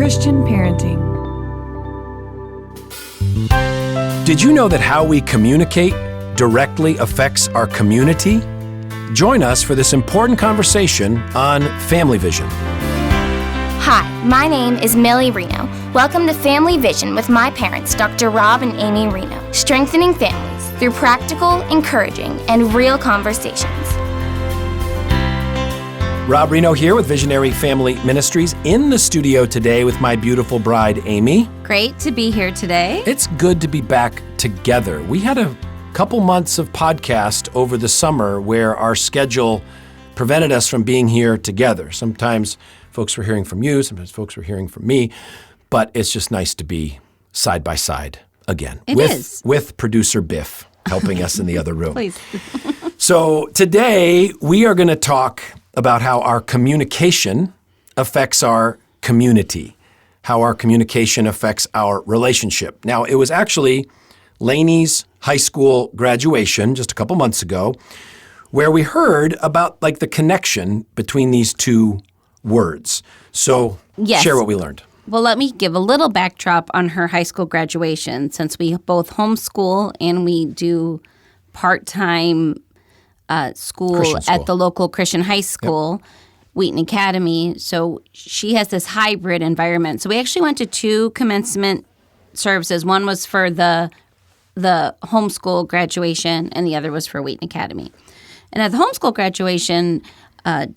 Christian parenting. Did you know that how we communicate directly affects our community? Join us for this important conversation on Family Vision. Hi, my name is Amy Rienow. Welcome to Family Vision with my parents, Dr. Rob and Amy Rienow, strengthening families through practical, encouraging, and real conversations. Rob Rienow here with Visionary Family Ministries in the studio today with my beautiful bride, Amy. Great to be here today. It's good to be back together. We had a couple months of podcast over the summer where our schedule prevented us from being here together. Sometimes folks were hearing from you, sometimes folks were hearing from me, but it's just nice to be side by side again. It is. With producer Biff helping us in the other room. Please. So today we are going to talk about how our communication affects our community, how our communication affects our relationship. Now, it was actually Lainey's high school graduation just a couple months ago where we heard about the connection between these two words. So Yes. Share what we learned. Well, let me give a little backdrop on her high school graduation, since we both homeschool and we do part-time school at the local Christian high school, Wheaton Academy. So she has this hybrid environment. So we actually went to two commencement services. One was for the homeschool graduation, and the other was for Wheaton Academy. And at the homeschool graduation,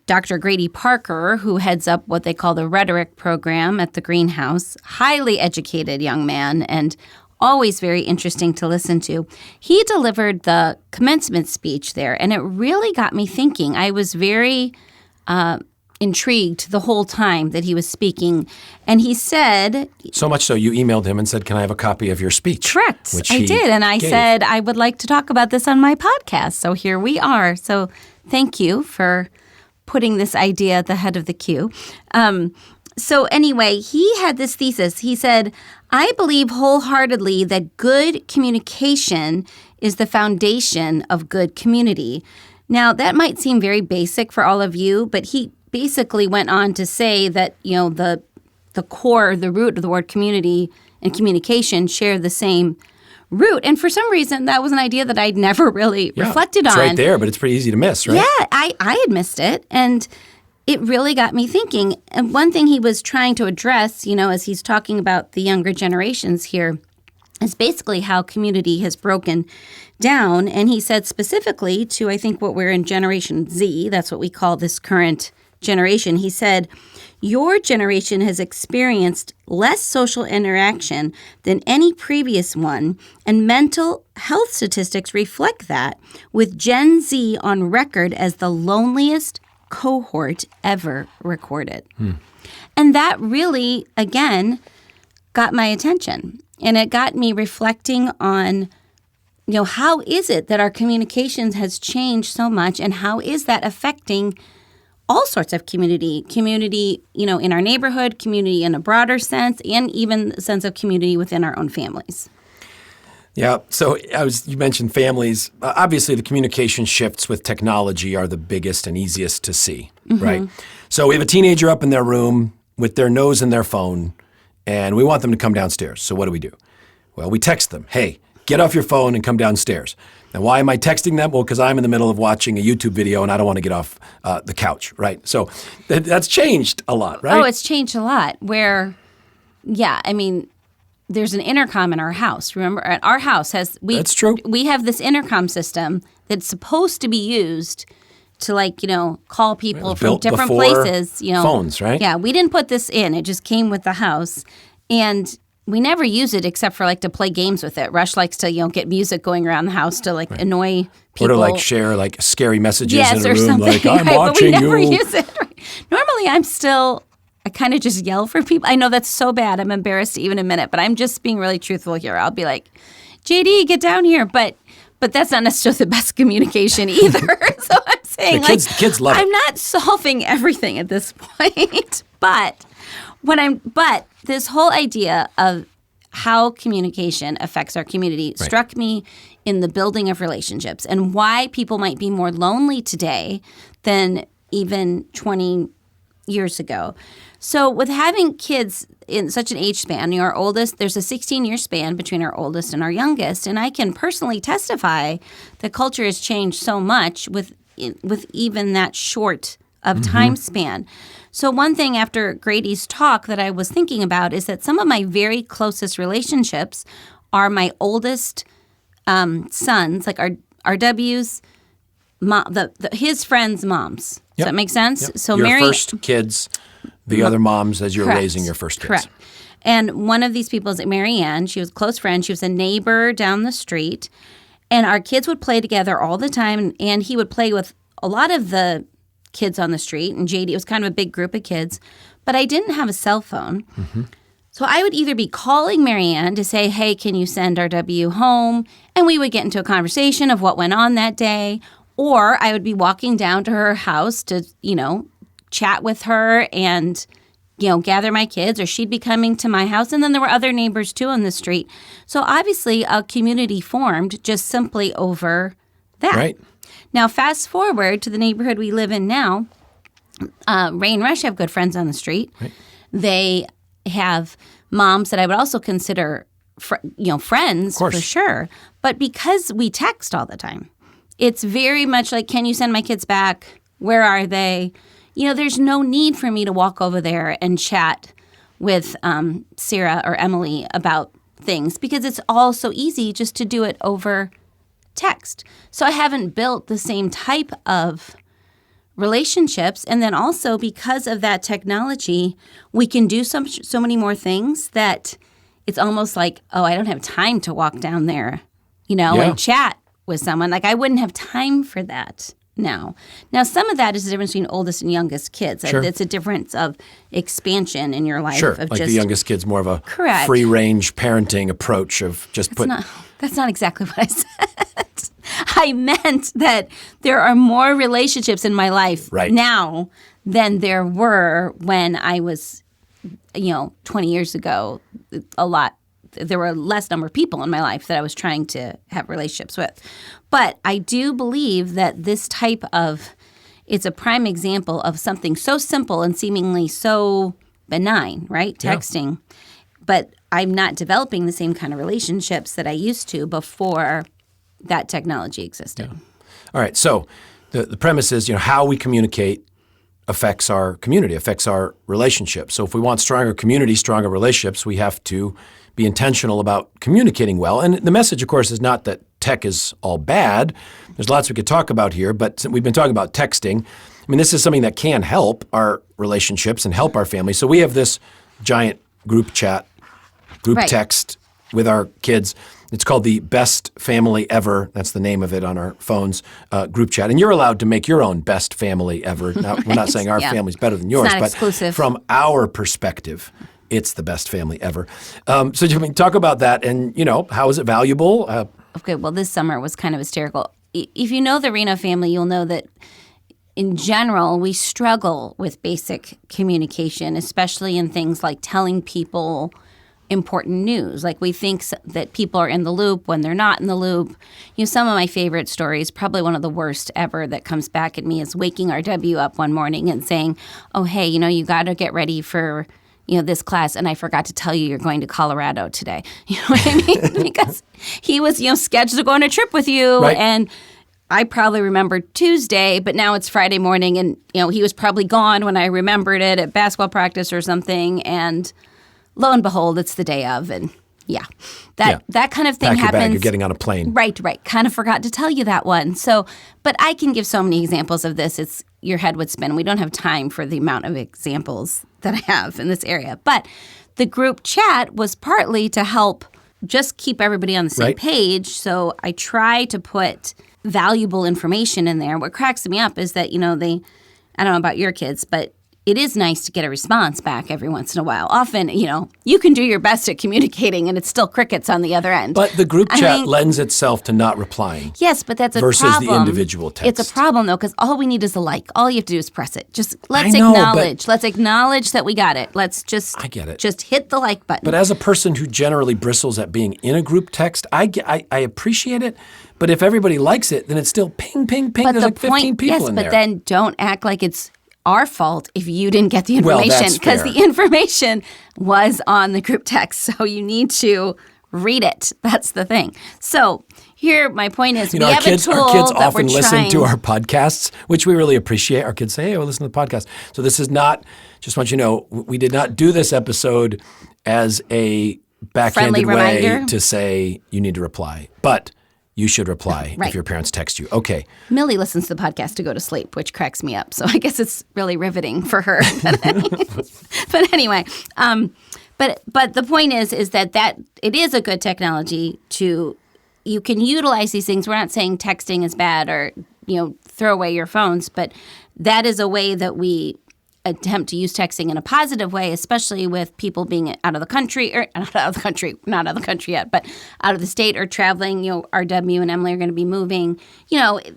Dr. Grady Parker, who heads up what they call the rhetoric program at the Greenhouse, highly educated young man and always very interesting to listen to. He delivered the commencement speech there, and it really got me thinking. I was very intrigued the whole time that he was speaking. And he said... So much so you emailed him and said, "Can I have a copy of your speech?" Correct. I did. And I said, I would like to talk about this on my podcast. So here we are. So thank you for putting this idea at the head of the queue. So anyway, he had this thesis. He said, "I believe wholeheartedly that good communication is the foundation of good community." Now, that might seem very basic for all of you, but he basically went on to say that, the core, the root of the word community and communication share the same root. And for some reason, that was an idea that I'd never really reflected on. It's right there, but it's pretty easy to miss, right? Yeah, I had missed it. And it really got me thinking. And one thing he was trying to address, as he's talking about the younger generations here, is basically how community has broken down. And he said specifically to, I think, what we're in Generation Z, that's what we call this current generation. He said, "Your generation has experienced less social interaction than any previous one, and mental health statistics reflect that, with Gen Z on record as the loneliest cohort ever recorded." And that really, again, got my attention. And it got me reflecting on, how is it that our communications has changed so much, and how is that affecting all sorts of community, in our neighborhood, community in a broader sense, and even the sense of community within our own families. Yeah. So you mentioned families. Obviously, the communication shifts with technology are the biggest and easiest to see, right? So we have a teenager up in their room with their nose in their phone, and we want them to come downstairs. So what do? Well, we text them, "Hey, get off your phone and come downstairs." Now, why am I texting them? Well, because I'm in the middle of watching a YouTube video and I don't want to get off the couch, right? So that's changed a lot, right? Oh, it's changed a lot where, there's an intercom in our house. Remember, our house has... That's true. We have this intercom system that's supposed to be used to, call people from different places. Phones, right? Yeah, we didn't put this in. It just came with the house. And we never use it except for, to play games with it. Rush likes to, get music going around the house to, annoy people. Or to, share, scary messages in a or room, something. "I'm watching but we never you." use it. Right? Normally, I kind of just yell for people. I know that's so bad. I'm embarrassed to even admit it, but I'm just being really truthful here. I'll be like, "JD, get down here." But that's not necessarily the best communication either. So I'm saying, kids love it. I'm not solving everything at this point. But this whole idea of how communication affects our community struck me in the building of relationships and why people might be more lonely today than even 20 years ago. So with having kids in such an age span, our oldest, there's a 16-year span between our oldest and our youngest, and I can personally testify that culture has changed so much with even that short of time span. So one thing after Grady's talk that I was thinking about is that some of my very closest relationships are my oldest sons, like RW's mom, his friends' moms. Does that make sense? Yep. So your Mary, first kids, the other moms as you're correct. raising your first kids. Correct. And one of these people is Mary Ann. She was a close friend. She was a neighbor down the street. And our kids would play together all the time. And he would play with a lot of the kids on the street. And JD, it was kind of a big group of kids. But I didn't have a cell phone. So I would either be calling Mary Ann to say, hey, can you send RW home? And we would get into a conversation of what went on that day. Or I would be walking down to her house to, chat with her and, gather my kids. Or she'd be coming to my house. And then there were other neighbors, too, on the street. So obviously a community formed just simply over that. Right. Now, fast forward to the neighborhood we live in now. Ray and Rush have good friends on the street. Right. They have moms that I would also consider, friends for sure. But because we text all the time, it's very much like, can you send my kids back? Where are they? There's no need for me to walk over there and chat with Sarah or Emily about things because it's all so easy just to do it over text. So I haven't built the same type of relationships. And then also because of that technology, we can do so many more things that it's almost like, oh, I don't have time to walk down there, and chat with someone. Like I wouldn't have time for that now. Now, some of that is the difference between oldest and youngest kids. Sure. It's a difference of expansion in your life. Sure, of like just, the youngest kid's more of a correct. free-range parenting approach of just That's not exactly what I said. I meant that there are more relationships in my life now than there were when I was, 20 years ago. There were less number of people in my life that I was trying to have relationships with. But I do believe that this type of, it's a prime example of something so simple and seemingly so benign, right? Texting. But I'm not developing the same kind of relationships that I used to before that technology existed. Yeah. All right. So the premise is, how we communicate affects our community, affects our relationships. So if we want stronger community, stronger relationships, we have to be intentional about communicating well. And the message, of course, is not that tech is all bad. There's lots we could talk about here, but we've been talking about texting. I mean, this is something that can help our relationships and help our family. So we have this giant group chat, group text with our kids. It's called the Best Family Ever. That's the name of it on our phones, group chat. And you're allowed to make your own best family ever. Now, we're not saying our family's better than yours, not but exclusive. From our perspective, it's the best family ever. So you can talk about that and, how is it valuable? Okay, well, this summer was kind of hysterical. If you know the Rienow family, you'll know that in general, we struggle with basic communication, especially in things like telling people important news. Like we think that people are in the loop when they're not in the loop. Some of my favorite stories, probably one of the worst ever that comes back at me is waking RW up one morning and saying, oh, hey, you got to get ready for this class, and I forgot to tell you you're going to Colorado today. You know what I mean? Because he was, scheduled to go on a trip with you, and I probably remembered Tuesday, but now it's Friday morning, and, he was probably gone when I remembered it at basketball practice or something, and lo and behold, it's the day of, and that kind of thing Pack your happens. bag, you're getting on a plane. Right. Kind of forgot to tell you that one. So, but I can give so many examples of this. It's your head would spin. We don't have time for the amount of examples that I have in this area. But the group chat was partly to help just keep everybody on the same page. So I try to put valuable information in there. What cracks me up is that, I don't know about your kids, but it is nice to get a response back every once in a while. Often, you can do your best at communicating and it's still crickets on the other end. But the group chat lends itself to not replying. Yes, but that's a versus problem. Versus the individual text. It's a problem, though, because all we need is a like. All you have to do is press it. Just let's acknowledge. Let's acknowledge that we got it. Let's just I get it. Just hit the like button. But as a person who generally bristles at being in a group text, I appreciate it. But if everybody likes it, then it's still ping, ping, ping. But There's like 15 people in there. Yes, but then don't act like it's our fault if you didn't get the Well, information, that's because fair. the information was on the group text. So you need to read it. That's the thing. So here, my point is, we our have kids, a tool our kids that often we're listen trying. to our podcasts, which we really appreciate. Our kids say, hey, well, listen to the podcast. So this is not, just want you to know, we did not do this episode as a backhanded Friendly way reminder. to say you need to reply. But you should reply Right. if your parents text you. Okay. Millie listens to the podcast to go to sleep, which cracks me up. So I guess it's really riveting for her. But anyway, but the point is that it is a good technology you can utilize these things. We're not saying texting is bad or, throw away your phones, but that is a way that we attempt to use texting in a positive way, especially with people being out of the country, or not out of the country yet, but out of the state or traveling. RW and Emily are going to be moving.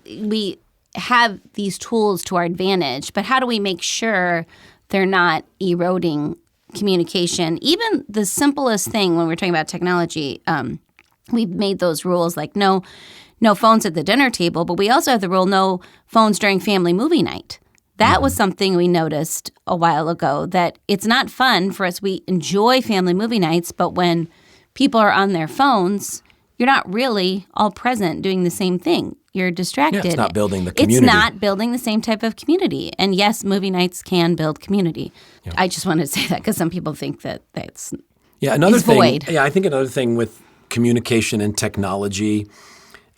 We have these tools to our advantage, but how do we make sure they're not eroding communication? Even the simplest thing when we're talking about technology, we've made those rules like no phones at the dinner table, but we also have the rule no phones during family movie night. That was something we noticed a while ago, that it's not fun for us. We enjoy family movie nights, but when people are on their phones, you're not really all present doing the same thing. You're distracted. Yeah, it's not building the community. It's not building the same type of community. And yes, movie nights can build community. Yeah. I just wanted to say that because some people think that's Another thing. void. Yeah, I think another thing with communication and technology,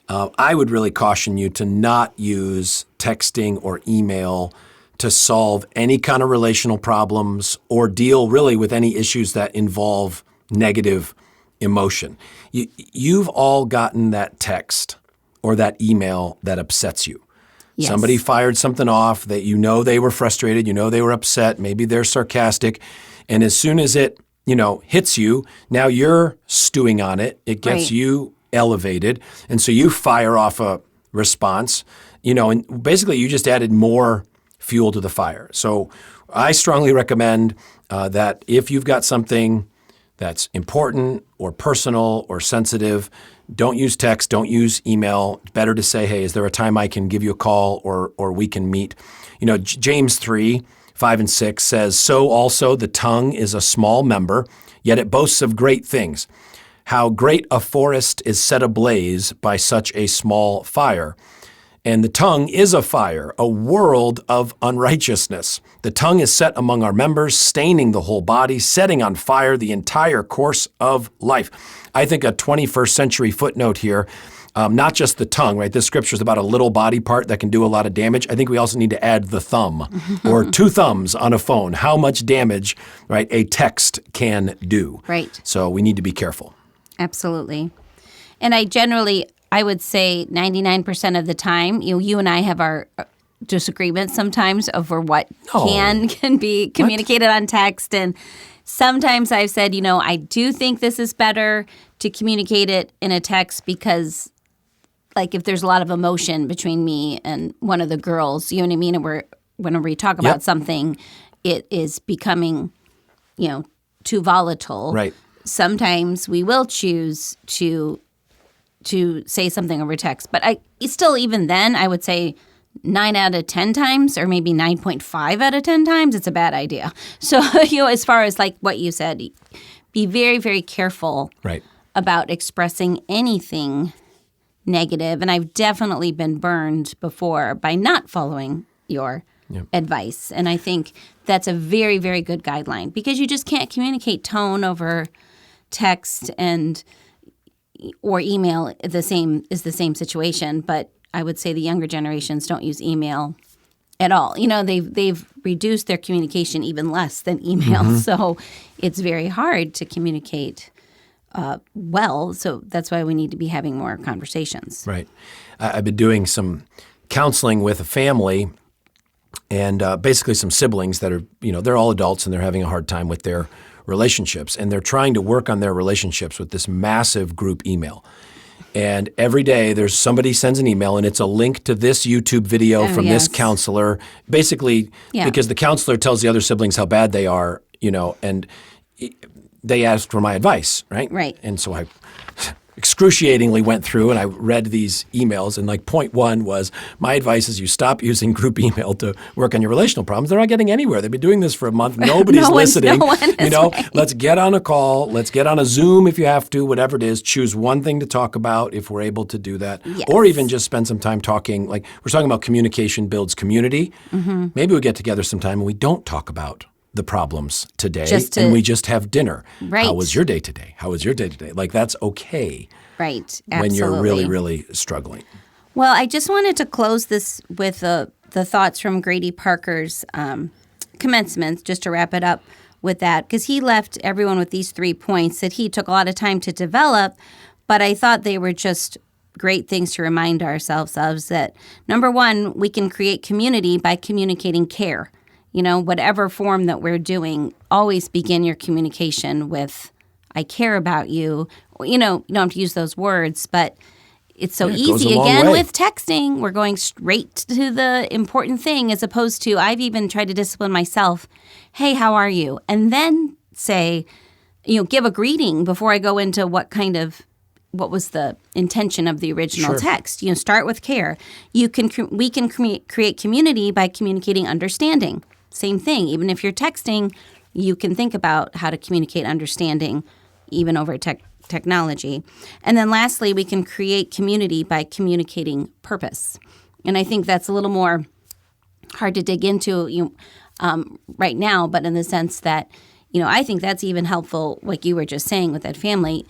I would really caution you to not use texting or email to solve any kind of relational problems or deal really with any issues that involve negative emotion. You've all gotten that text or that email that upsets you. Yes. Somebody fired something off that they were frustrated, they were upset, maybe they're sarcastic, and as soon as it, hits you, now you're stewing on it. It gets Right. you elevated, and so you fire off a response, and basically you just added more fuel to the fire. So I strongly recommend that if you've got something that's important or personal or sensitive, don't use text, don't use email. Better to say, hey, is there a time I can give you a call or we can meet? James 3:5-6 says, so also the tongue is a small member, yet it boasts of great things. How great a forest is set ablaze by such a small fire. And the tongue is a fire, a world of unrighteousness. The tongue is set among our members, staining the whole body, setting on fire the entire course of life. I think a 21st century footnote here, not just the tongue, right? This scripture is about a little body part that can do a lot of damage. I think we also need to add the thumb or two thumbs on a phone, how much damage, right, a text can do. Right. So we need to be careful. Absolutely. And I would say 99% of the time, you and I have our disagreements sometimes over what can be communicated on text. And sometimes I've said, I do think this is better to communicate it in a text because, like, if there's a lot of emotion between me and one of the girls, you know what I mean? And whenever we talk about something, it is becoming, too volatile. Right. Sometimes we will choose to say something over text. But even then, I would say 9 out of 10 times, or maybe 9.5 out of 10 times, it's a bad idea. So, as far as like what you said, be very, very careful about expressing anything negative. And I've definitely been burned before by not following your advice. And I think that's a very, very good guideline because you just can't communicate tone over text or email is the same situation, but I would say the younger generations don't use email at all. They've reduced their communication even less than email, so it's very hard to communicate well. So that's why we need to be having more conversations. Right. I've been doing some counseling with a family and basically some siblings that are, they're all adults and they're having a hard time with their relationships, and they're trying to work on their relationships with this massive group email. And every day there's somebody sends an email and it's a link to this YouTube video from this counselor, basically because the counselor tells the other siblings how bad they are, and they asked for my advice, right? Right. And so I excruciatingly went through and I read these emails, and like point one was, my advice is you stop using group email to work on your relational problems. They're not getting anywhere. They've been doing this for a month. Nobody's listening. No one is Let's get on a call. Let's get on a Zoom if you have to, whatever it is. Choose one thing to talk about if we're able to do that. Yes. Or even just spend some time talking. Like we're talking about communication builds community. Mm-hmm. Maybe we get together sometime and we don't talk about the problems today, and we just have dinner. Right. How was your day today? How was your day today? Like that's okay. Right. Absolutely. When you're really, really struggling. Well, I just wanted to close this with the thoughts from Grady Parker's commencement, just to wrap it up with that, because he left everyone with these 3 points that he took a lot of time to develop, but I thought they were just great things to remind ourselves of. That number one, we can create community by communicating care. Whatever form that we're doing, always begin your communication with, I care about you. You don't have to use those words, but it's so easy. Again, with texting, we're going straight to the important thing, as opposed to, I've even tried to discipline myself. Hey, how are you? And then say, give a greeting before I go into what was the intention of the original text. Start with care. We can create community by communicating understanding. Same thing. Even if you're texting, you can think about how to communicate understanding, even over technology. And then lastly, we can create community by communicating purpose. And I think that's a little more hard to dig into right now, but in the sense that, I think that's even helpful, like you were just saying with that family,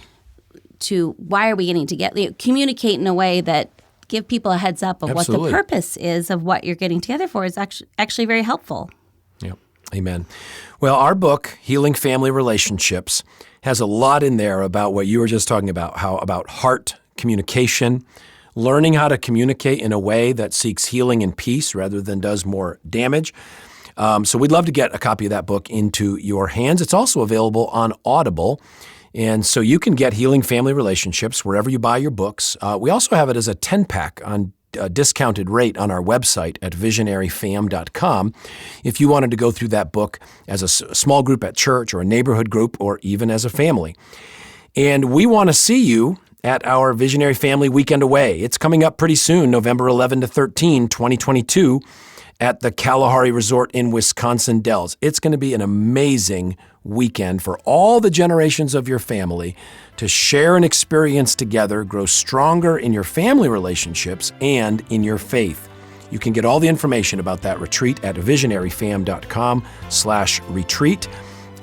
to why are we getting together? Communicate in a way that give people a heads up of what the purpose is of what you're getting together for is actually very helpful. Yep. Amen. Well, our book, Healing Family Relationships, has a lot in there about what you were just talking about, about heart communication, learning how to communicate in a way that seeks healing and peace rather than does more damage. So we'd love to get a copy of that book into your hands. It's also available on Audible. And so you can get Healing Family Relationships wherever you buy your books. We also have it as a 10-pack on a discounted rate on our website at visionaryfam.com if you wanted to go through that book as a small group at church or a neighborhood group or even as a family. And we want to see you at our Visionary Family Weekend Away. It's coming up pretty soon, November 11 to 13, 2022, at the Kalahari Resort in Wisconsin Dells. It's going to be an amazing weekend for all the generations of your family to share an experience together, grow stronger in your family relationships and in your faith. You can get all the information about that retreat at visionaryfam.com/retreat.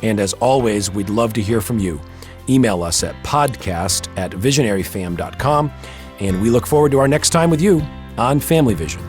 And as always, we'd love to hear from you. Email us at podcast@visionaryfam.com. And we look forward to our next time with you on Family Vision.